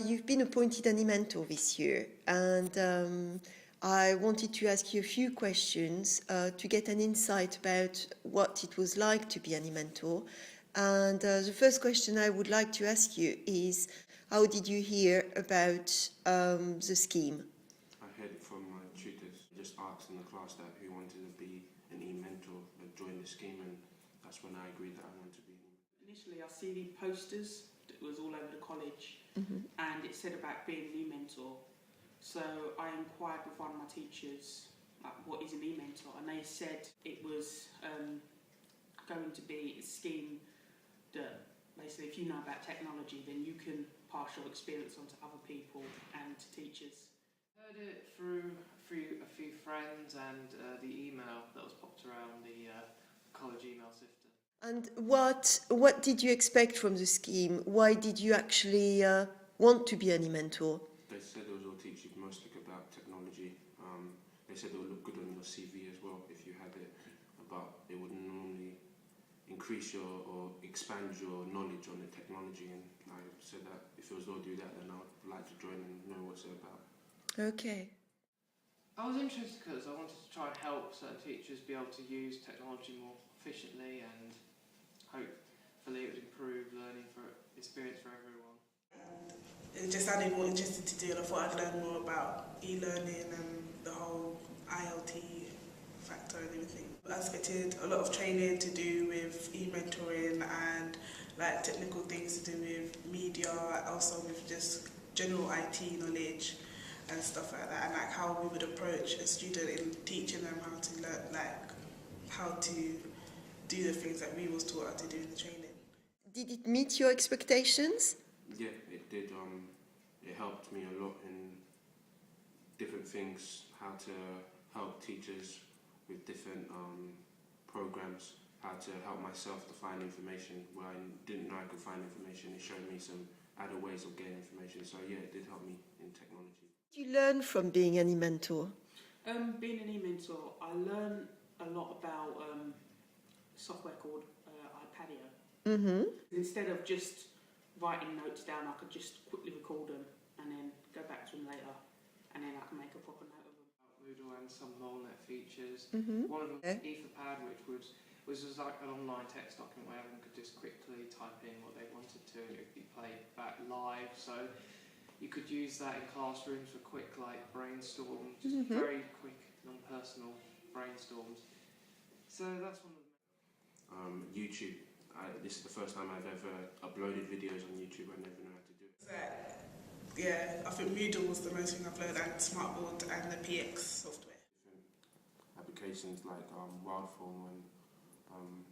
You've been appointed an eMentor this year, and I wanted to ask you a few questions to get an insight about what it was like to be an eMentor. And the first question I would like to ask you is, how did you hear about the scheme? I heard it from my tutors. Just asked in the class that who wanted to be an eMentor, join the scheme, and that's when I agreed that I wanted to be an eMentor. Initially, I see the posters that was all over the college, and it said about being an eMentor. So I inquired with one of my teachers, like, what is an eMentor? And they said it was going to be a scheme that basically, if you know about technology, then you can pass your experience on to other people and to teachers. I heard it through a few friends and the email that was popped around the college email system. And what did you expect from the scheme? Why did you actually want to be an eMentor? They said it will teach you mostly about technology. They said it would look good on your CV as well if you had it, but it would normally increase or expand your knowledge on the technology, and I said that if it was going to do that, then I would like to join and know what's it about. Okay. I was interested because I wanted to try and help certain teachers be able to use technology more efficiently, and hopefully it would improve learning experience for everyone. It just sounded more interesting to do, and I thought I'd learn more about e-learning and the whole ILT factor and everything. I expected a lot of training to do with e-mentoring and like technical things to do with media, also with just general IT knowledge and stuff like that, and like how we would approach a student in teaching them how to learn, like how to do the things that we was taught how to do in the training. Did it meet your expectations? Yeah, it did. It helped me a lot in different things, how to help teachers with different programs, how to help myself to find information where I didn't know I could find information. It showed me some other ways of getting information. So yeah, it did help me in technology. What did you learn from being an eMentor? Being an eMentor, I learned a lot about software called iPadio. Instead of just writing notes down, I could just quickly record them and then go back to them later, and then I can make a proper note of them. Moodle and some MoLeNET features. One of them was Etherpad, which was like an online text document where everyone could just quickly type in what they wanted to, and it would be played back live. So you could use that in classrooms for quick brainstorms, just very quick, non-personal brainstorms. So that's one of them. YouTube. This is the first time I've ever uploaded videos on YouTube. I never knew how to do it. Yeah, I think Moodle was the most thing I've learned, and Smartboard and the PX software. Different applications like WildForm and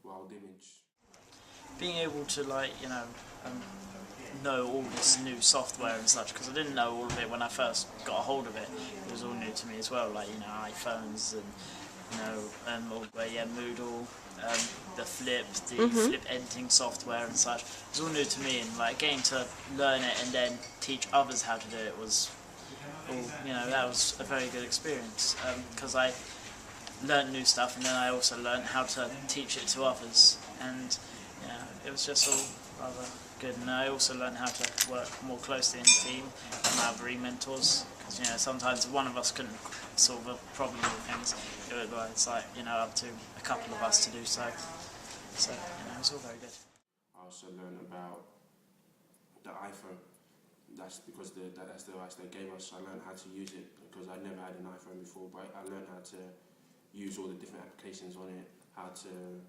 WildImage. Being able to know all this new software and such, because I didn't know all of it when I first got a hold of it. It was all new to me as well, like iPhones and Moodle, the Flip editing software and such. It was all new to me, and getting to learn it and then teach others how to do it was that was a very good experience, because I learned new stuff, and then I also learned how to teach it to others, and it was just all rather good. And I also learned how to work more closely in the team with my other eMentors, because sometimes one of us couldn't solve a problem with things. It's up to a couple of us to do so. So it's all very good. I also learned about the iPhone. That's because that's the device they gave us. So I learned how to use it because I never had an iPhone before. But I learned how to use all the different applications on it, how to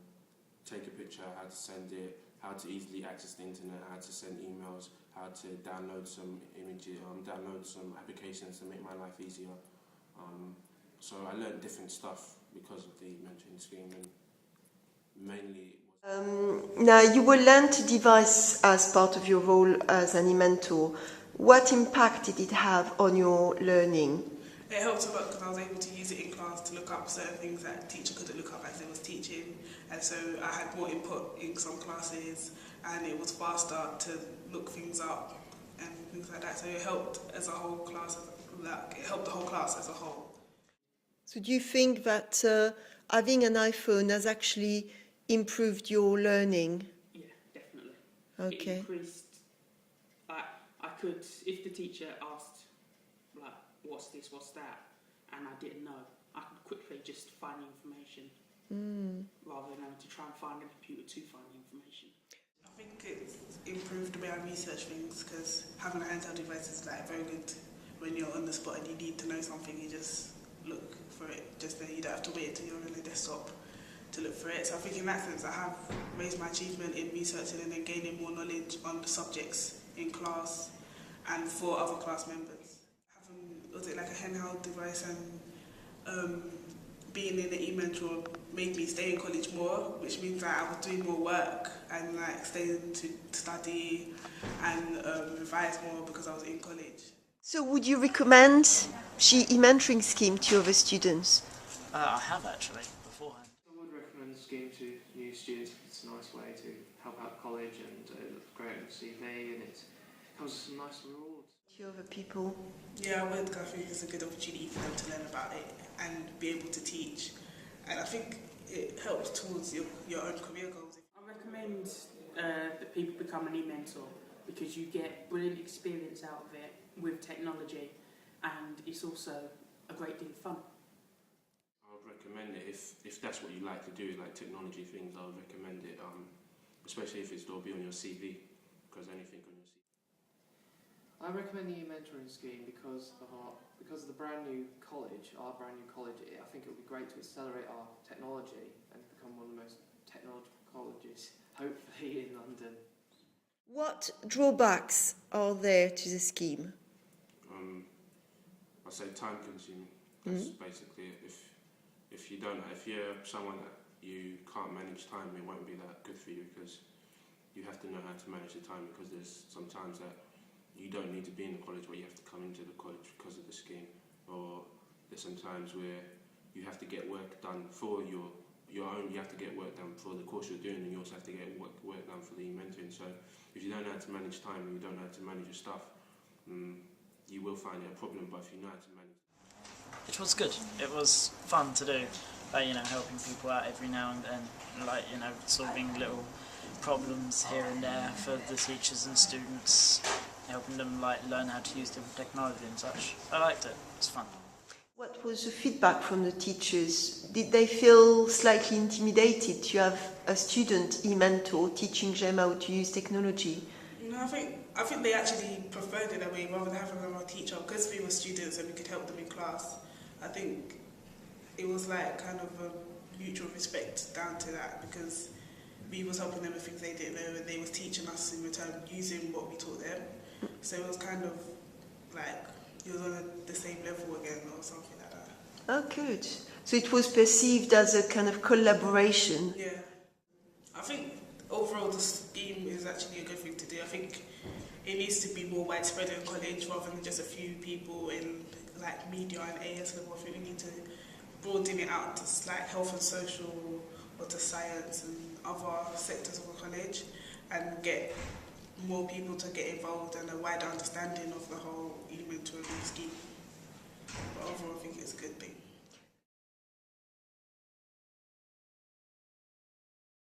take a picture, how to send it, how to easily access the internet, how to send emails, how to download some images, download some applications to make my life easier. So I learned different stuff because of the mentoring scheme, and mainly. Now, you were lent a device as part of your role as an eMentor. What impact did it have on your learning? It helped a lot because I was able to use it in class to look up certain things that the teacher couldn't look up as they was teaching, and so I had more input in some classes, and it was faster to look things up and things like that. So it helped as a whole class. It helped the whole class as a whole. So do you think that having an iPhone has actually improved your learning? Yeah, definitely. Okay. It increased. I could, if the teacher asked, like, what's this, what's that, and I didn't know, I could quickly just find the information rather than having to try and find a computer to find the information. I think it's improved the way I research things, because having a handheld device is like very good when you're on the spot and you need to know something. You just look for it, just then you don't have to wait until you're on the desktop to look for it. So I think in that sense I have raised my achievement in researching and then gaining more knowledge on the subjects in class and for other class members. Having, was it like a handheld device and being in the eMentor made me stay in college more, which means that I was doing more work and like staying to study and revise more because I was in college. So would you recommend the e-mentoring scheme to other students? I have actually, beforehand. I would recommend the scheme to new students. It's a nice way to help out college and it looks great on the CV and it comes with some nice rewards. To other people? Yeah, I would. I think it's a good opportunity for them to learn about it and be able to teach. And I think it helps towards your own career goals. I recommend that people become an eMentor because you get brilliant experience out of it with technology and it's also a great deal of fun. I would recommend it if that's what you like to do, like technology things. I would recommend it, especially if it'll be on your CV, because anything on your CV. I recommend the e-mentoring scheme because of the brand new college, I think it would be great to accelerate our technology and become one of the most technological colleges, hopefully in London. What drawbacks are there to the scheme? I say time consuming. That's basically it. If you're someone that you can't manage time, it won't be that good for you because you have to know how to manage the time, because there's sometimes that you don't need to be in the college where you have to come into the college because of the scheme, or there's some times where you have to get work done for your own, you have to get work done for the course you're doing, and you also have to get work done for the mentoring. So if you don't know how to manage time and you don't know how to manage your stuff, you will find it a problem, but if you know how to manage. It was good. It was fun to do, helping people out every now and then, solving little problems here and there for the teachers and students, helping them learn how to use different technology and such. I liked it. It was fun. What was the feedback from the teachers? Did they feel slightly intimidated to have a student e-mentor teaching them how to use technology? No, I think they actually preferred it that way rather than having a teacher, because we were students and we could help them in class. I think it was like kind of a mutual respect down to that, because we was helping them with things they didn't know and they was teaching us in return using what we taught them. So it was kind of like you was on the same level again or something like that. Oh, good. So it was perceived as a kind of collaboration. Yeah. I think overall the scheme is actually a good thing to do. I think it needs to be more widespread in college rather than just a few people in like media and AS level. I think we need to broaden it out to like health and social or to science and other sectors of the college and get more people to get involved and a wider understanding of the whole e-mentoring scheme. But overall I think it's a good thing.